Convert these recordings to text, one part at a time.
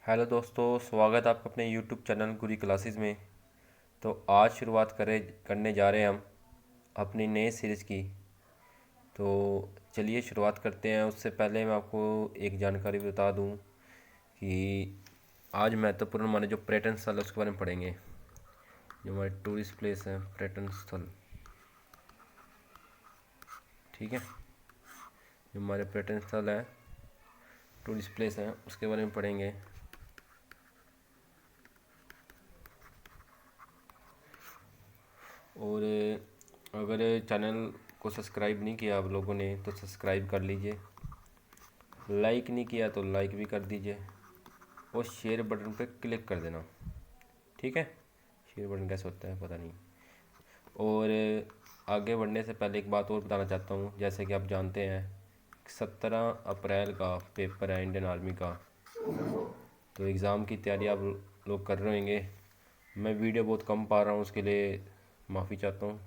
Hello दोस्तों, स्वागत है आपका अपने यूट्यूब चैनल गुरी क्लासेस में। तो आज शुरुआत करने जा रहे हैं हम अपनी नई सीरीज़ की। तो चलिए शुरुआत करते हैं। उससे पहले मैं आपको एक जानकारी बता दूं कि आज महत्वपूर्ण माने जो पर्यटन स्थल है उसके बारे में पढ़ेंगे। जो हमारे टूरिस्ट प्लेस हैं, पर्यटन स्थल, ठीक है। जो हमारे पर्यटन स्थल है, टूरिस्ट प्लेस हैं, उसके बारे में पढ़ेंगे। और अगर चैनल को सब्सक्राइब नहीं किया आप लोगों ने तो सब्सक्राइब कर लीजिए, लाइक नहीं किया तो लाइक भी कर दीजिए और शेयर बटन पर क्लिक कर देना, ठीक है। शेयर बटन कैसे होता है पता नहीं। और आगे बढ़ने से पहले एक बात और बताना चाहता हूँ। जैसे कि आप जानते हैं 17 अप्रैल का पेपर है इंडियन आर्मी का। तो एग्ज़ाम की तैयारी आप लोग कर रहे होंगे। मैं वीडियो बहुत कम पा रहा हूँ, उसके लिए माफ़ी चाहता हूँ।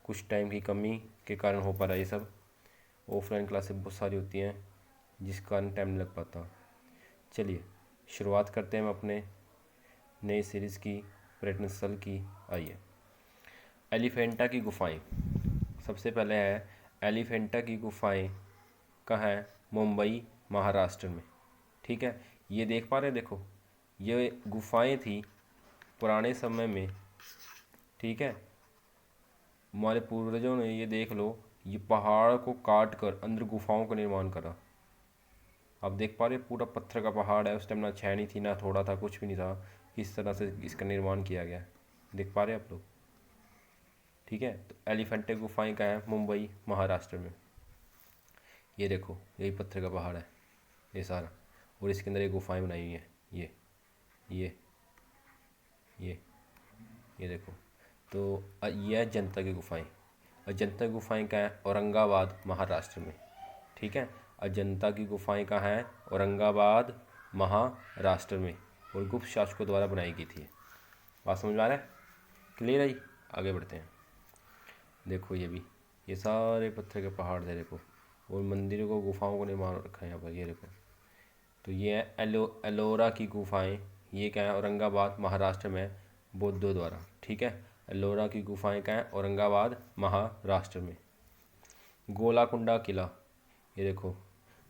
कुछ टाइम की कमी के कारण हो पा रहा है ये सब। ऑफलाइन क्लासेस बहुत सारी होती हैं जिस कारण टाइम नहीं लग पाता। चलिए शुरुआत करते हैं हम अपने नई सीरीज़ की, पर्यटन स्थल की। आइए, एलिफेंटा की गुफाएं। सबसे पहले है एलिफेंटा की गुफाएं कहाँ है? मुंबई, महाराष्ट्र में, ठीक है। ये देख पा रहे हैं, देखो ये गुफाएं थी पुराने समय में, ठीक है। हमारे पूर्वजों ने, ये देख लो, ये पहाड़ को काट कर अंदर गुफाओं का निर्माण करा। आप देख पा रहे, पूरा पत्थर का पहाड़ है। उस टाइम ना छेनी थी, ना थोड़ा था, कुछ भी नहीं था। किस तरह से इसका निर्माण किया गया है, देख पा रहे आप लोग, ठीक है। तो एलिफेंटे गुफाएं का है मुंबई, महाराष्ट्र में। ये देखो, यही पत्थर का पहाड़ है ये सारा, और इसके अंदर ये गुफाएं बनाई हुई हैं। ये ये ये देखो। तो ये है अजंता की गुफाएं। अजंता की गुफाएं का है औरंगाबाद, महाराष्ट्र में, ठीक है। अजंता की गुफाएं कहाँ हैं? औरंगाबाद, महाराष्ट्र में, और गुप्त शासकों द्वारा बनाई गई थी। बात समझ में आ रहा है? क्लियर है? आगे बढ़ते हैं। देखो ये सारे पत्थर के पहाड़ थे, देखो, और मंदिरों को, गुफाओं को निर्माण रखा है यहाँ पर, ये देखो। तो ये है एलोरा की गुफाएं। ये क्या है? औरंगाबाद, महाराष्ट्र में, बौद्धों द्वारा, ठीक है। एलोरा की गुफाएं क्या है? औरंगाबाद, महाराष्ट्र में। गोलाकुंडा किला, ये देखो,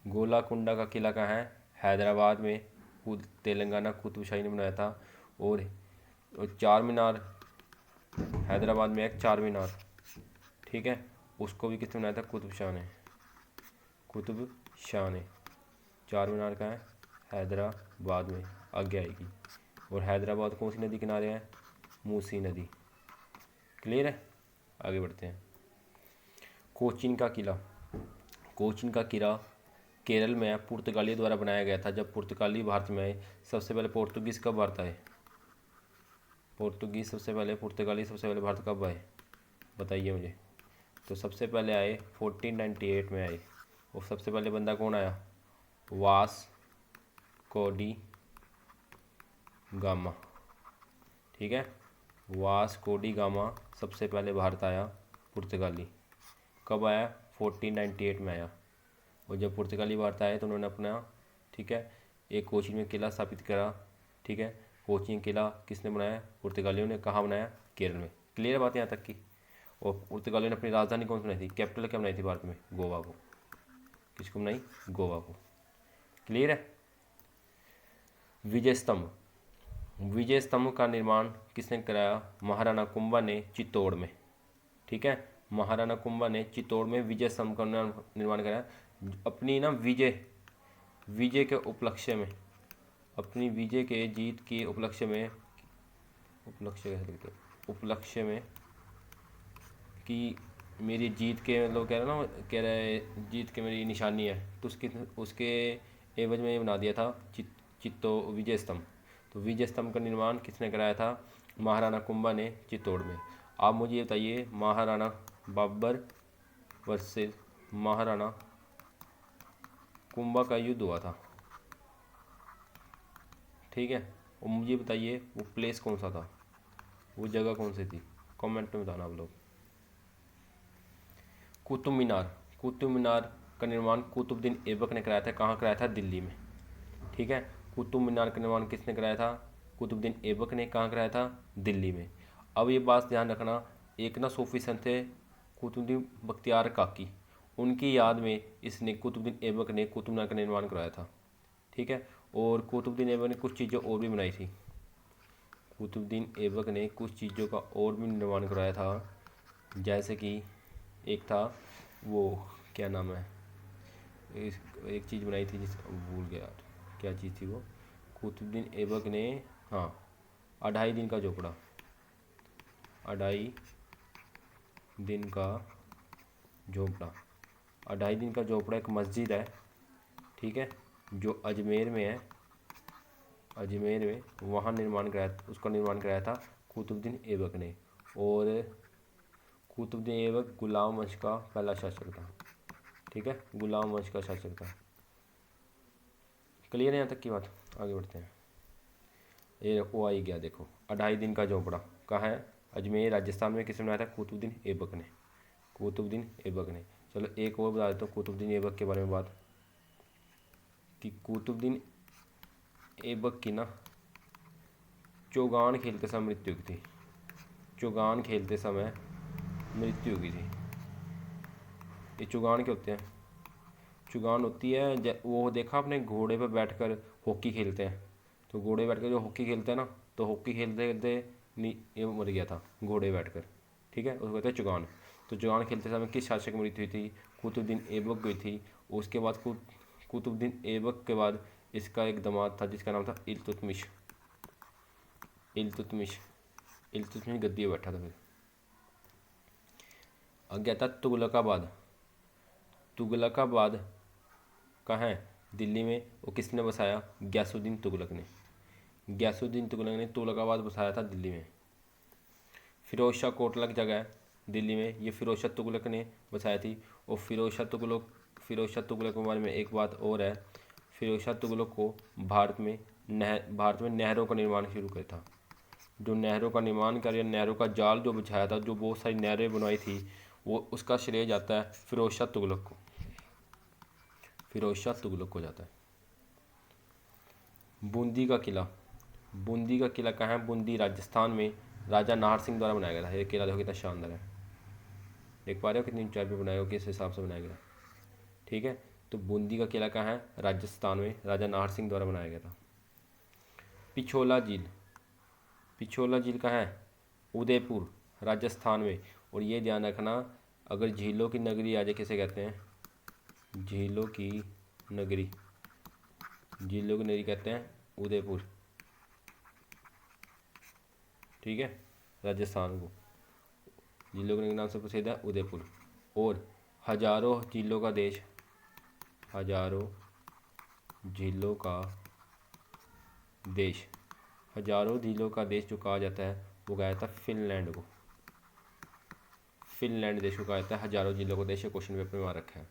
गोलाकुंडा का किला कहाँ है? हैदराबाद में। तेलंगाना कुतुब शाही ने बनाया था। और चार मीनार, हैदराबाद में एक चार मीनार, ठीक है। उसको भी किसने बनाया था? कुतुब शाह ने। कुतुब शाह ने। चार मीनार का है हैदराबाद में, आगे आएगी। और हैदराबाद कौन सी नदी किनारे है? मूसी नदी। क्लियर है? आगे बढ़ते हैं। कोचीन का किला। कोचीन का किला केरल में है, पुर्तगालियों द्वारा बनाया गया था। जब पुर्तगाली भारत में आए, सबसे पहले पोर्तुगीज़ कब भारत आए? पोर्तुगीज़ सबसे पहले, पुर्तगाली सबसे पहले भारत कब आए? बताइए मुझे। तो सबसे पहले आए 1498 में आए। और सबसे पहले बंदा कौन आया? वास कोडी गामा, ठीक है। वास कोडी गामा सबसे पहले भारत आया, पुर्तगाली। कब आया? 1498 में आया। और जब पुर्तगाली भारत आए तो उन्होंने अपना, ठीक है, एक कोचीन में किला स्थापित करा, ठीक है। कोचीन किला किसने बनाया? पुर्तगालियों ने। कहाँ बनाया? केरल में। क्लियर बात यहाँ तक की? और पुर्तगालियों ने अपनी राजधानी कौन सी बनाई थी? कैपिटल क्या बनाई थी भारत में? गोवा को। किसको बनाई? गोवा को। क्लियर है? विजय स्तंभ। विजय स्तंभ का निर्माण किसने कराया? महाराणा कुंभा ने, चित्तौड़ में, ठीक है। महाराणा कुंभा ने चित्तौड़ में विजय स्तंभ का निर्माण कराया। अपनी ना विजय विजय के उपलक्ष्य में, अपनी विजय के जीत के उपलक्ष्य में, उपलक्ष्य कैसे लिखते हैं? उपलक्ष्य में, कि मेरी जीत के, मतलब कह रहे ना, कह रहे जीत के मेरी निशानी है, तो उसके उसके एवज में ये बना दिया था चित्तो विजय स्तंभ। तो विजय स्तंभ का निर्माण किसने कराया था? महाराणा कुंभा ने, चित्तौड़ में। आप मुझे ये बताइए, महाराणा बाबर वर्सेस महाराणा कुंभा का युद्ध हुआ था, ठीक है। और मुझे बताइए वो प्लेस कौन सा था, वो जगह कौन सी थी? कमेंट में बताना आप लोग। कुतुब मीनार। कुतुब मीनार का निर्माण कुतुबुद्दीन ऐबक ने कराया था। कहाँ कराया था? दिल्ली में, ठीक है। कुतुब मीनार का निर्माण किसने कराया था? कुतुबुद्दीन ऐबक ने। कहाँ कराया था? दिल्ली में। अब ये बात ध्यान रखना, एक ना सूफी संत थे कुतुबुद्दीन बख्तियार काकी, उनकी याद में इसने कुतुबुद्दीन ऐबक ने कुतुब मीनार का निर्माण कराया था। ठीक है। और कुतुबुद्दीन ऐबक ने कुछ चीज़ें और भी बनाई थी। कुतुबुद्दीन ऐबक ने कुछ चीज़ों का और भी निर्माण कराया था, जैसे कि एक था वो, क्या नाम है, एक चीज़ बनाई थी जिस भूल गया यार, क्या चीज़ थी वो। कुतुबुद्दीन ऐबक ने, हाँ, 2.5 दिन का झोपड़ा, 2.5 दिन का झोपड़ा, 2.5 दिन का झोपड़ा एक मस्जिद है, ठीक है, जो अजमेर में है, अजमेर में, वहाँ निर्माण कराया, उसका निर्माण कराया था कुतुबुद्दीन ऐबक ने। और कुतुबुद्दीन ऐबक गुलाम वंश का पहला शासक था। ठीक है, गुलाम वंश का शासक था। क्लियर है यहाँ तक की बात? आगे बढ़ते हैं। ये वो आई गया, देखो 2.5 दिन का झोपड़ा कहाँ है? अजमेर राजस्थान में। किसने बनाया था? कुतुबुद्दीन ऐबक ने। कुतुबुद्दीन ऐबक ने। चलो एक और बता देता हूँ कुतुबुद्दीन ऐबक के बारे में बात, कि कुतुबुद्दीन ऐबक की ना चौगान खेलते समय मृत्यु हुई थी। चौगान खेलते समय मृत्यु हुई थी। ये चौगान क्या होते हैं? चुगान होती है वो देखा आपने, घोड़े पर बैठकर हॉकी खेलते हैं, तो घोड़े बैठकर जो हॉकी खेलते हैं ना, तो हॉकी खेलते खेलते ये मर गया था घोड़े बैठकर। ठीक है, उसको कहते हैं चुगान। तो चुगान खेलते समय किस शासक की मृत्यु हुई थी? कुतुबुद्दीन ऐबक हुई थी। उसके बाद कुतुबुद्दीन ऐबक के बाद इसका एक दामाद था जिसका नाम था इल्तुतमिश। इल्तुतमिश इल्तुतमिश गद्दी पर बैठा था। फिर आ गया था तुगलकाबाद। तुगलकाबाद कहाँ है? दिल्ली में। वो किसने बसाया? गयासुद्दीन तुगलक ने। गयासुद्दीन तुगलक ने तुगलकाबाद बसाया था दिल्ली में। फिरोज शाह कोटला की जगह है दिल्ली में, ये फिरोज शाह तुगलक ने बसाई थी। और फिरोज शाह तुगलक के बारे में एक बात और है, फिरोज शाह तुगलक को भारत में नहरों का निर्माण शुरू किया था। जो नहरों का निर्माण कर, नहरों का जाल जो बिछाया था, जो बहुत सारी नहरें बनवाई थी, वो उसका श्रेय जाता है फिरोज शाह तुगलक को। फिरोज शाह तुगलक को जाता है। बूंदी का किला। बूंदी का किला कहाँ है? बूंदी राजस्थान में, राजा नाहर सिंह द्वारा बनाया गया था। ये किला देखो कितना शानदार है, देख पा रहे हो कितनी ऊंचाई पे बनाया हो, किस हिसाब से बनाया गया। ठीक है, तो बूंदी का किला कहाँ है? राजस्थान में, राजा नाहर सिंह द्वारा बनाया गया था। पिछोला झील। पिछोला झील कहाँ है? उदयपुर राजस्थान में। और ये ध्यान रखना, अगर झीलों की नगरी आ जाए, किसे कहते हैं? झीलों की नगरी। झीलों की नगरी कहते हैं उदयपुर। ठीक है, राजस्थान को झीलों के नाम से प्रसिद्ध है उदयपुर। और हजारों झीलों का देश, हजारों झीलों का देश, हजारों झीलों का देश जो कहा जाता है वो कहा जाता है फिनलैंड को। फिनलैंड देश को कहा जाता है हजारों झीलों का देश। क्वेश्चन पेपर में आ रखा है।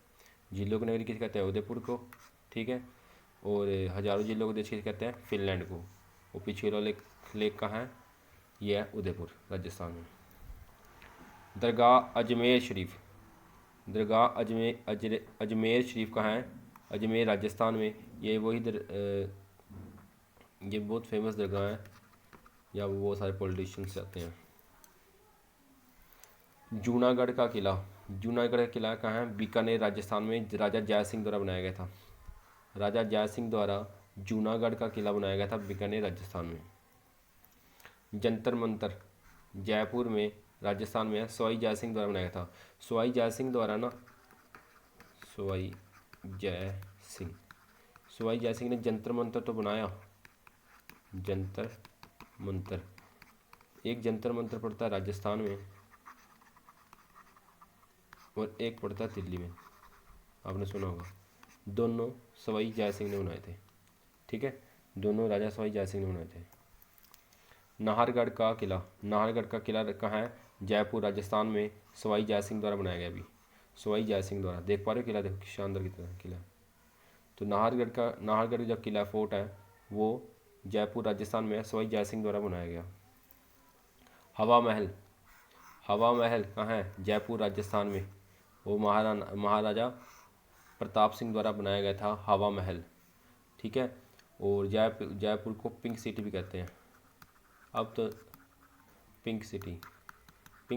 झीलों की नगरी किसे कहते हैं? उदयपुर को। ठीक है, और हजारों झीलों का देश किसे कहते हैं? फिनलैंड को। वो पिछोला लेक कहाँ है? यह है उदयपुर राजस्थान में। दरगाह अजमेर शरीफ। दरगाह अजमेर शरीफ कहाँ है? अजमेर राजस्थान में। ये ये बहुत फेमस दरगाह है, यहाँ बहुत सारे पॉलिटिशियंस आते हैं। जूनागढ़ का किला। जूनागढ़ का किला कहाँ है? बीकानेर राजस्थान में, राजा जय सिंह द्वारा बनाया गया था। राजा जय सिंह द्वारा जूनागढ़ का किला बनाया गया था बीकानेर राजस्थान में। जंतर मंतर जयपुर में राजस्थान में है, सवाई जय सिंह द्वारा बनाया गया था। सवाई जय सिंह द्वारा ना, सवाई जय सिंह सवाई जय सिंह ने जंतर मंतर तो बनाया। जंतर मंतर, एक जंतर मंतर पड़ता है राजस्थान में और एक पड़ता है दिल्ली में, आपने सुना होगा। दोनों सवाई जय सिंह ने बनाए थे। ठीक है, दोनों राजा सवाई जय सिंह ने बनाए थे। नाहरगढ़ का किला। नाहरगढ़ का किला कहाँ है? जयपुर राजस्थान में, सवाई जय सिंह द्वारा बनाया गया। अभी सवाई जय सिंह द्वारा, देख पा रहे हो किला, देखो शानदार कितना किला। तो नाहरगढ़ जो किला फोर्ट है वो जयपुर राजस्थान में है, सवाई जय सिंह द्वारा बनाया गया। हवा महल। हवा महल कहाँ है? जयपुर राजस्थान में। वो महाराजा प्रताप सिंह द्वारा बनाया गया था हवा महल। ठीक है, और जयपुर को पिंक सिटी भी कहते हैं। अब तो पिंक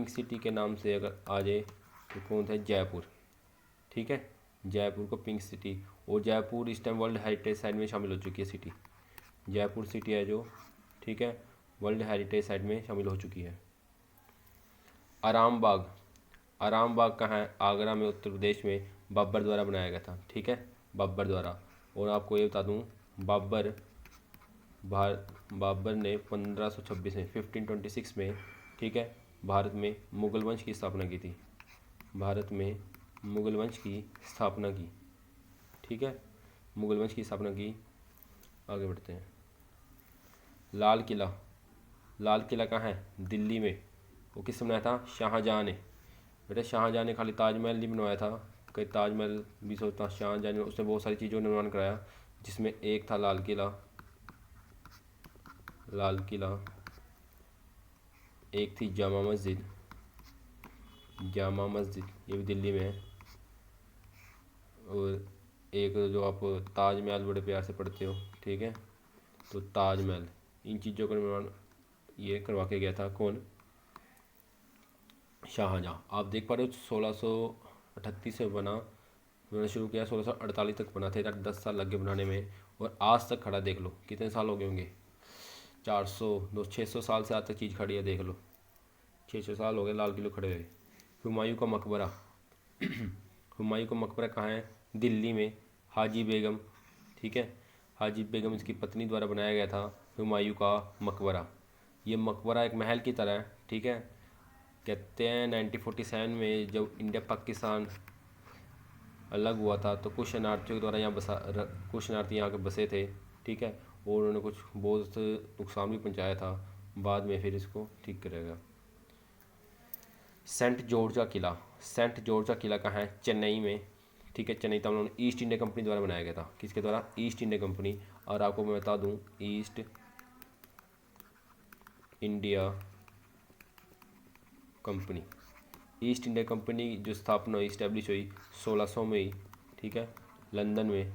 सिटी के नाम से अगर आ जाए तो कौन था, जयपुर। ठीक है, जयपुर को पिंक सिटी। और जयपुर इस टाइम वर्ल्ड हेरिटेज साइट में शामिल हो चुकी है सिटी। जयपुर सिटी है जो, ठीक है, वर्ल्ड हेरिटेज साइट में शामिल हो चुकी है। आराम बाग कहाँ है, आगरा में, उत्तर प्रदेश में बाबर द्वारा बनाया गया था। ठीक है, बाबर द्वारा। और आपको ये बता दूँ, बाबर ने 1526 में 1526 में, ठीक है, भारत में मुगल वंश की स्थापना की थी। भारत में मुगल वंश की स्थापना की। ठीक है, मुगल वंश की स्थापना की। आगे बढ़ते हैं। लाल किला कहाँ है, दिल्ली में। वो किसने बनाया था, शाहजहाँ ने। बेटा शाहजहाँ ने खाली ताजमहल नहीं बनवाया था, कई ताजमहल भी सोचता, शाहजहाँ ने उसने बहुत सारी चीज़ों का निर्माण कराया, जिसमें एक था लाल किला, एक थी जामा मस्जिद, ये भी दिल्ली में है। और एक जो आप ताजमहल बड़े प्यार से पढ़ते हो, ठीक है, तो ताजमहल, इन चीज़ों का निर्माण ये करवा के गया था कौन, शाहजहाँ। आप देख पा रहे हो 1638 से बनना शुरू किया, 1648 तक बना थे, 10 साल लग गए बनाने में। और आज तक खड़ा, देख लो कितने साल हो गए होंगे, 600 साल से आज तक चीज़ खड़ी है, देख लो 600 साल हो गए लाल किले खड़े हुए। हुमायूं का मकबरा हुमायूं का मकबरा कहाँ है, दिल्ली में, हाजी बेगम, ठीक है, हाजी बेगम इसकी पत्नी द्वारा बनाया गया था हुमायूं का मकबरा। ये मकबरा एक महल की तरह है। ठीक है, कहते हैं 1947 में जब इंडिया पाकिस्तान अलग हुआ था तो कुछ शरणार्थियों के द्वारा कुछ शरणार्थी यहाँ के बसे थे। ठीक है, और उन्होंने कुछ बहुत नुकसान भी पहुँचाया था, बाद में फिर इसको ठीक करेगा। सेंट जॉर्ज का किला कहाँ है, चेन्नई में। ठीक है, Chennai Tamil Nadu, east India company द्वारा बनाया गया था। किसके द्वारा, ईस्ट इंडिया कंपनी। और आपको मैं बता दूं, ईस्ट इंडिया कंपनी जो स्थापना हुई, इस्टेब्लिश हुई 1600 में ही। ठीक है, लंदन में।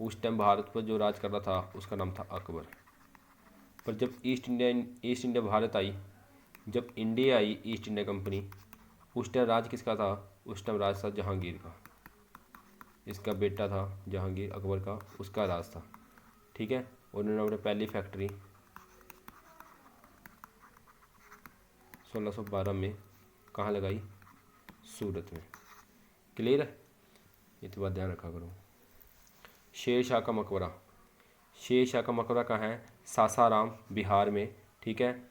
उस टाइम भारत पर जो राज कर रहा था उसका नाम था अकबर। पर जब ईस्ट इंडिया भारत आई, जब India I east India company, उस टाइम राज किसका था, उस टाइम राज था जहांगीर का। इसका बेटा था जहांगीर, अकबर का, उसका राज था। ठीक है, उन्होंने अपनी पहली फैक्ट्री 1612 में कहाँ लगाई, सूरत में। क्लियर है, ये तो बात ध्यान रखा करो। शेर शाह का मकबरा कहाँ है, सासाराम, बिहार में। ठीक है,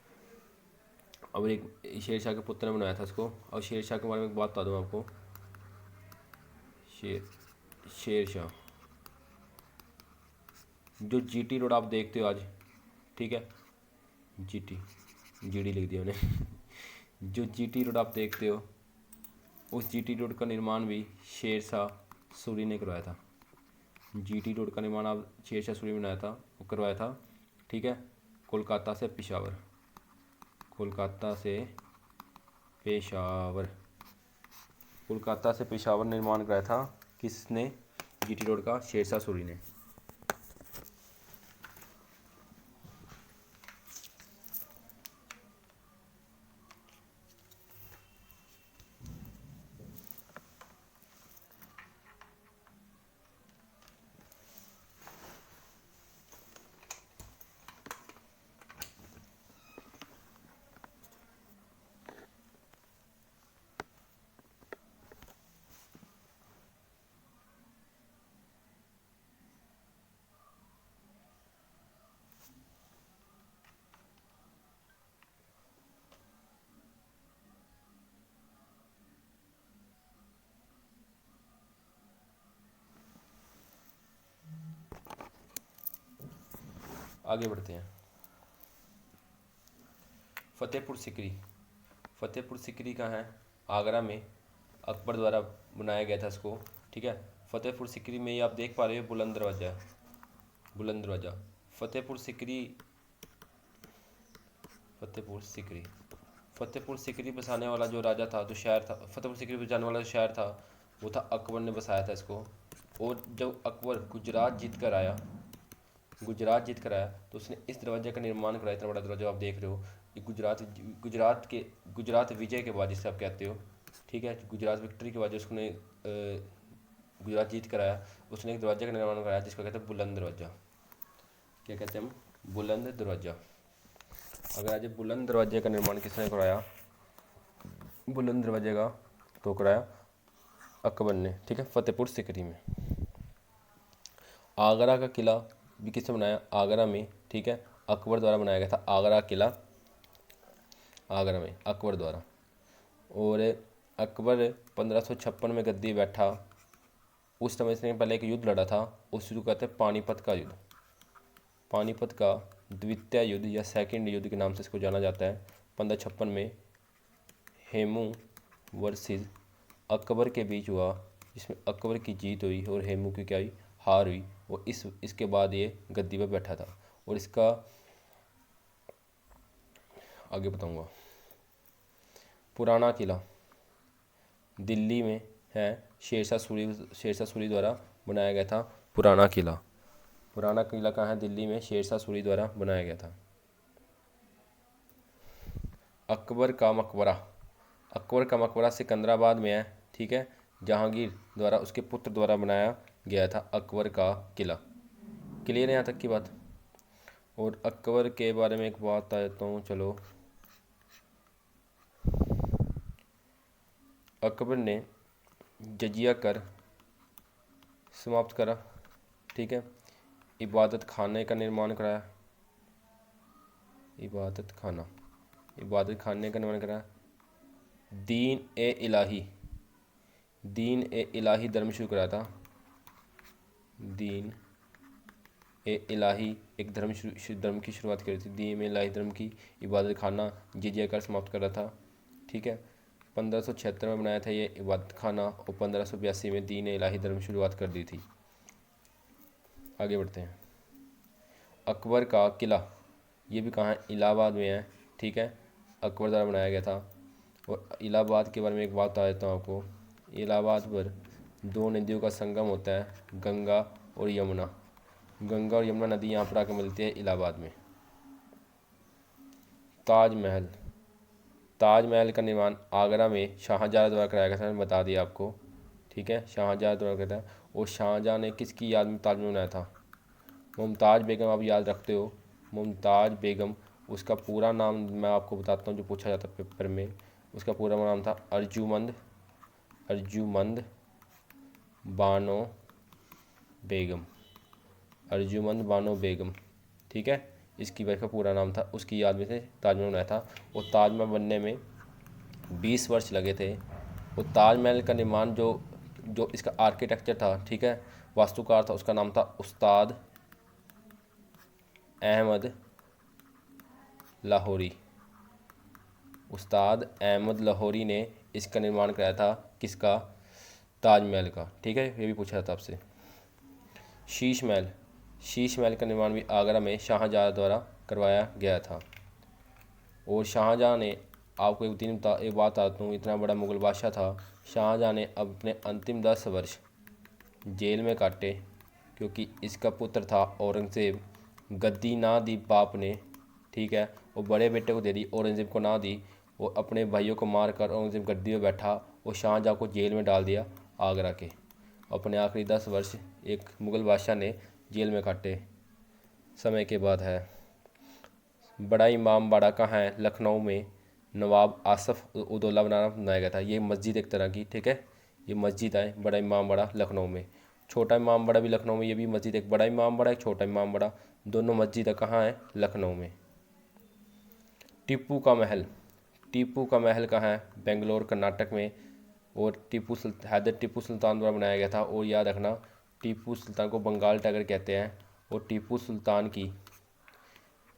और एक शेर शाह के पुत्र ने बनाया था इसको। और शेर शाह के बारे में एक बात बता दूँ आपको, शेर शाह जो जीटी रोड आप देखते हो आज, ठीक है, जीडी लिख दिया उन्हें जो जीटी रोड आप देखते हो, उस जीटी रोड का निर्माण भी शेर शाह सूरी ने करवाया था। जीटी रोड का निर्माण आप शेर शाह सूरी ने बनाया था, वो करवाया था। ठीक है, कोलकाता से पेशावर निर्माण कराया था किसने, जीटी रोड का शेर शाह सूरी ने। आगे बढ़ते हैं। फतेहपुर सिकरी कहाँ है, आगरा में, अकबर द्वारा बनाया गया था इसको। ठीक है, फतेहपुर सिकरी में ही आप देख पा रहे हो बुलंद दरवाज़ा। फतेहपुर सिकरी बसाने वाला जो राजा था, जो शहर था, फतेहपुर सिकरी बसाने वाला जो शहर था, वो था अकबर ने बसाया था इसको। और जब अकबर गुजरात जीत कर आया, गुजरात जीत कर आया तो उसने इस दरवाजे का निर्माण कराया। इतना बड़ा दरवाजा आप देख रहे हो, ये गुजरात विजय के बाद जिसे आप कहते हो, ठीक है, गुजरात विक्ट्री के बाद जो उसने गुजरात जीत कर आया, उसने एक दरवाजे का निर्माण कराया जिसको कहते हैं बुलंद दरवाजा। क्या कहते हैं हम? बुलंद दरवाजा। अगर आज बुलंद दरवाजे का निर्माण किसने कराया, बुलंद दरवाजे का, तो कराया अकबर ने, ठीक है, फतेहपुर सिकरी में। आगरा का किला भी किसने बनाया, आगरा में, ठीक है, अकबर द्वारा बनाया गया था। आगरा किला आगरा में अकबर द्वारा। और अकबर 1556 में गद्दी बैठा, उस समय इसने पहले एक युद्ध लड़ा था, उस युद्ध को कहते हैं पानीपत का युद्ध। पानीपत का द्वितीय युद्ध या सेकंड युद्ध के नाम से इसको जाना जाता है। 1556 में हेमू वर्सेस अकबर के बीच हुआ, जिसमें अकबर की जीत हुई और हेमू की क्या हुई, हार हुई। और इसके बाद ये गद्दी पर बैठा था। और इसका आगे बताऊंगा। पुराना किला दिल्ली में है, शेरशाह सूरी द्वारा बनाया गया था। पुराना किला कहाँ है, दिल्ली में शेरशाह सूरी द्वारा बनाया गया था। अकबर का मकबरा सिकंदराबाद में है, ठीक है, जहांगीर द्वारा उसके पुत्र द्वारा बनाया गया था अकबर का किला। क्लियर है यहाँ तक की बात। और अकबर के बारे में एक बात बता देता हूँ, चलो। अकबर ने जजिया कर समाप्त करा, ठीक है, इबादत खाने का निर्माण कराया, इबादत खाने का निर्माण कराया। दीन ए इलाही धर्म शुरू करा था। दीन ए इलाही एक धर्म की शुरुआत करी थी। दीन ए इलाही धर्म की इबादत खाना जिजिया कर समाप्त कर रहा था, ठीक है। 1576 में बनाया था ये इबादत खाना और 1582 में दीन ए इलाही धर्म शुरुआत कर दी थी। आगे बढ़ते हैं। अकबर का किला, ये भी कहाँ है, इलाहाबाद में है, ठीक है, अकबर द्वारा बनाया गया था। और इलाहाबाद के बारे में एक बात बता देता हूँ आपको। इलाहाबाद पर दो नदियों का संगम होता है, गंगा और यमुना नदी यहाँ पर आकर मिलती है इलाहाबाद में। ताजमहल का निर्माण आगरा में शाहजहाँ द्वारा कराया गया था, मैंने बता दिया आपको, ठीक है, शाहजहाँ द्वारा कराया था। और शाहजहाँ ने किसकी याद में ताजमहल बनाया था, मुमताज़ बेगम, आप याद रखते हो, मुमताज़ बेगम। उसका पूरा नाम मैं आपको बताता हूँ जो पूछा जाता है पेपर में। उसका पूरा नाम था अर्जुमंद बानो बेगम, ठीक है, इसकी वाइफ का पूरा नाम था। उसकी याद में से ताजमहल बनाया था। और ताजमहल बनने में 20 वर्ष लगे थे। और ताजमहल का निर्माण जो इसका आर्किटेक्चर था, ठीक है, वास्तुकार था, उसका नाम था उस्ताद अहमद लाहौरी ने इसका निर्माण कराया था। किसका, ताजमहल का, ठीक है, ये भी पूछा था आपसे। शीश महल का निर्माण भी आगरा में शाहजहाँ द्वारा करवाया गया था। और शाहजहाँ ने, आपको एक बात बताता हूँ, इतना बड़ा मुगल बादशाह था, शाहजहाँ ने अपने अंतिम 10 वर्ष जेल में काटे क्योंकि इसका पुत्र था औरंगज़ेब। गद्दी ना दी बाप ने, ठीक है, वो बड़े बेटे को दे दी, औरंगज़ेब को ना दी। वो अपने भाइयों को मार कर औरंगज़ेब गद्दी में बैठा और शाहजहाँ को जेल में डाल दिया आगरा के। अपने आखिरी 10 वर्ष एक मुग़ल बादशाह ने जेल में काटे। समय के बाद है बड़ा इमाम बाड़ा कहाँ है, लखनऊ में नवाब आसफ़ उदौला बनाया गया था। ये मस्जिद एक तरह की, ठीक है, ये मस्जिद है बड़ा इमाम बाड़ा लखनऊ में। छोटा इमाम बाड़ा भी लखनऊ में, ये भी मस्जिद, एक बड़ा इमाम बाड़ा एक छोटा इमाम बाड़ा, दोनों मस्जिद कहाँ है, लखनऊ में। टीपू का महल कहाँ है, बेंगलोर कर्नाटक में। और हैदर टीपू सुल्तान द्वारा बनाया गया था। और याद रखना, टीपू सुल्तान को बंगाल टाइगर कहते हैं। और टीपू सुल्तान की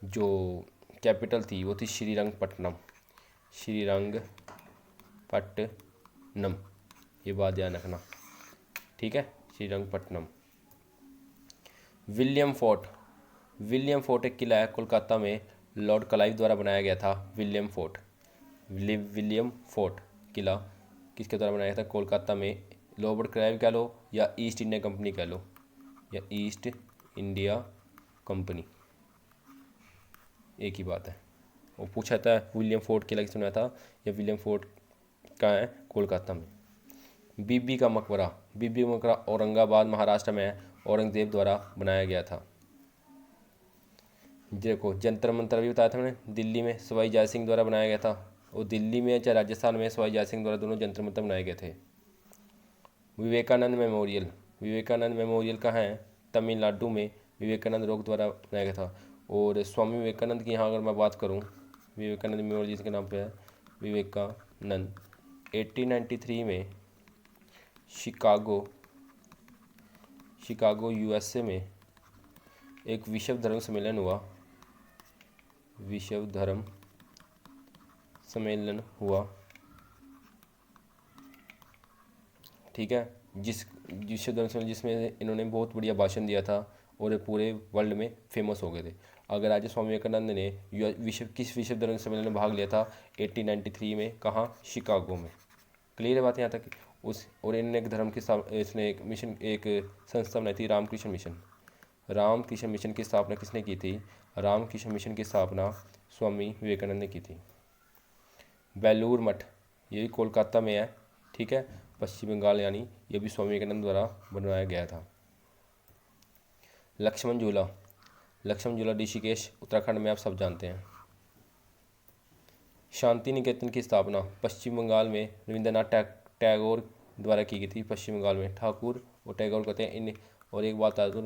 जो कैपिटल थी वो थी श्रीरंगपट्टनम, ये बात ध्यान रखना, ठीक है, श्रीरंगपट्टनम। विलियम फोर्ट एक किला है कोलकाता में, लॉर्ड क्लाइव द्वारा बनाया गया था। विलियम फोर्ट किला किसके द्वारा बनाया गया था, कोलकाता में। लॉर्ड क्लाइव कह लो या ईस्ट इंडिया कंपनी कह लो, या ईस्ट इंडिया कंपनी, एक ही बात है। वो पूछा था विलियम फोर्ट के लगे सुना था, या विलियम फोर्ट कहाँ है, कोलकाता में। बीबी का मकबरा, बीबी का मकबरा औरंगाबाद महाराष्ट्र में है, औरंगजेब द्वारा बनाया गया था। देखो जंतर मंतर भी बताया था मैंने, दिल्ली में सवाई जय सिंह द्वारा बनाया गया था, और दिल्ली में चाहे राजस्थान में सवाई जय सिंह द्वारा दोनों जंतर मंतर बनाए गए थे। विवेकानंद मेमोरियल, विवेकानंद मेमोरियल कहाँ है, तमिलनाडु में विवेकानंद रोग द्वारा बनाया गया था। और स्वामी विवेकानंद की यहाँ अगर मैं बात करूँ, विवेकानंद मेमोरियल जिसके नाम पे है विवेकानंद, 1893 में शिकागो यूएसए में एक विश्व धर्म सम्मेलन हुआ, विश्व धर्म सम्मेलन हुआ, ठीक है, जिस विश्व धर्म सम्मेलन जिसमें इन्होंने बहुत बढ़िया भाषण दिया था और ये पूरे वर्ल्ड में फेमस हो गए थे। अगर आज स्वामी विवेकानंद ने किस विश्व धर्म सम्मेलन में भाग लिया था, 1893 में, कहाँ, शिकागो में। क्लियर है बात यहाँ तक। और इन्होंने एक धर्म की इसने एक मिशन, एक संस्था बनाई थी, रामकृष्ण मिशन। रामकृष्ण मिशन की स्थापना किसने की थी, रामकृष्ण मिशन की स्थापना स्वामी विवेकानंद ने की थी। बेलूर मठ, ये भी कोलकाता में है, ठीक है, पश्चिम बंगाल, यानी ये भी स्वामी विवेकानंद द्वारा बनवाया गया था। लक्ष्मण झूला, लक्ष्मण झूला ऋषिकेश उत्तराखंड में, आप सब जानते हैं। शांति निकेतन की स्थापना पश्चिम बंगाल में रविंद्रनाथ टैगोर द्वारा की गई थी। पश्चिम बंगाल में ठाकुर और टैगोर कहते हैं इन। और एक बात आ, तो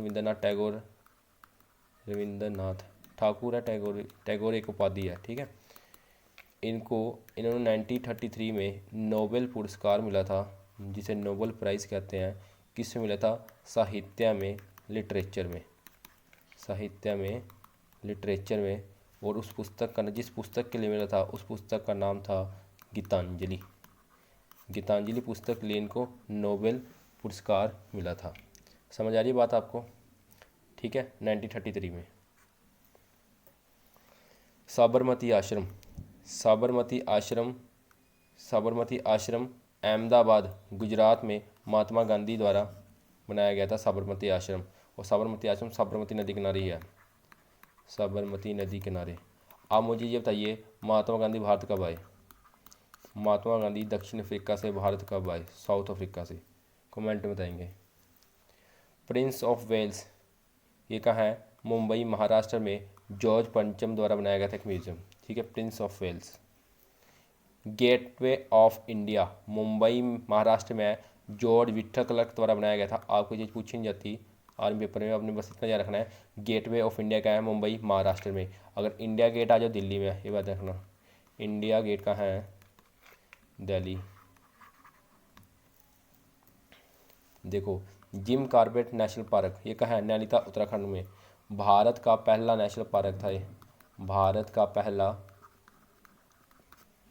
रविंद्रनाथ ठाकुर है, टैगोर एक उपाधि है, ठीक है। इन्होंने 1933 में नोबेल पुरस्कार मिला था, जिसे नोबेल प्राइज़ कहते हैं। किस में मिला था, साहित्य में, लिटरेचर में, साहित्य में, लिटरेचर में। और उस पुस्तक का, जिस पुस्तक के लिए मिला था, उस पुस्तक का नाम था गीतांजलि। गीतांजलि पुस्तक के लिए इनको नोबेल पुरस्कार मिला था। समझ आ रही बात आपको, ठीक है। 1933 में साबरमती आश्रम, साबरमती आश्रम अहमदाबाद गुजरात में महात्मा गांधी द्वारा बनाया गया था, साबरमती आश्रम। और साबरमती आश्रम साबरमती नदी किनारे ही है, साबरमती नदी किनारे। आप मुझे ये बताइए, महात्मा गांधी भारत कब आए, महात्मा गांधी दक्षिण अफ्रीका से भारत कब आए, साउथ अफ्रीका से, कमेंट में बताएंगे। प्रिंस ऑफ वेल्स, ये कहाँ है, मुंबई महाराष्ट्र में जॉर्ज पंचम द्वारा बनाया गया था एक म्यूजियम, ठीक है, Prince of Wales. Gateway of India Mumbai Maharashtra में जॉर्ज विठल क्लर्क द्वारा बनाया गया था। आपको चीज़ पूछी नहीं जाती आर्मी पेपर में, आपने बस इतना याद रखना है, गेटवे ऑफ इंडिया का है मुंबई महाराष्ट्र में। अगर इंडिया गेट आ जाओ दिल्ली में, ये बात रखना, इंडिया गेट कहाँ है, दिल्ली। देखो जिम कॉर्बेट नेशनल पार्क, ये कहाँ है, नैनीताल उत्तराखंड में। भारत का पहला नेशनल पार्क था ये, भारत का पहला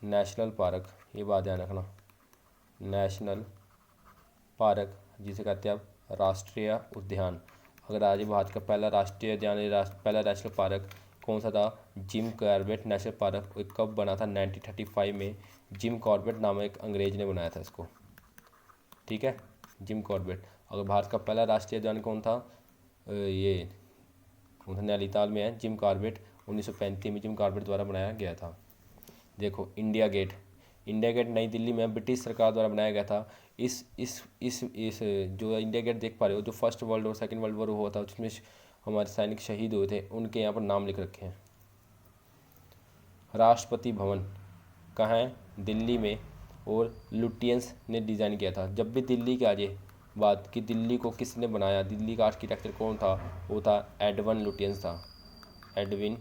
नेशनल पार्क, ये बात ध्यान रखना, नेशनल पार्क जिसे कहते हैं आप राष्ट्रीय उद्यान। अगर आज भारत का पहला राष्ट्रीय उद्यान, पहला नेशनल पार्क कौन सा था, जिम कॉर्बेट नेशनल पार्क। कब बना था, 1935 में। जिम कॉर्बेट नामक एक अंग्रेज ने बनाया था इसको, ठीक है, जिम कॉर्बेट। अगर भारत का पहला राष्ट्रीय उद्यान कौन था, ये कौन सा, नैनीताल में है, जिम कॉर्बेट। 1935 में जिम कॉर्बेट द्वारा बनाया गया था। देखो इंडिया गेट, इंडिया गेट नई दिल्ली में ब्रिटिश सरकार द्वारा बनाया गया था। इस जो इंडिया गेट देख पा रहे हो, जो फर्स्ट वर्ल्ड और सेकंड वर्ल्ड वॉर हुआ था, जिसमें हमारे सैनिक शहीद हुए थे, उनके यहाँ पर नाम लिख रखे हैं। राष्ट्रपति भवन कहाँ है, दिल्ली में। और लुटियंस ने डिज़ाइन किया था। जब भी दिल्ली की आ जाए बात कि दिल्ली को किसने बनाया, दिल्ली का आर्किटेक्चर कौन था, वो था एडविन लुटियंस था, एडविन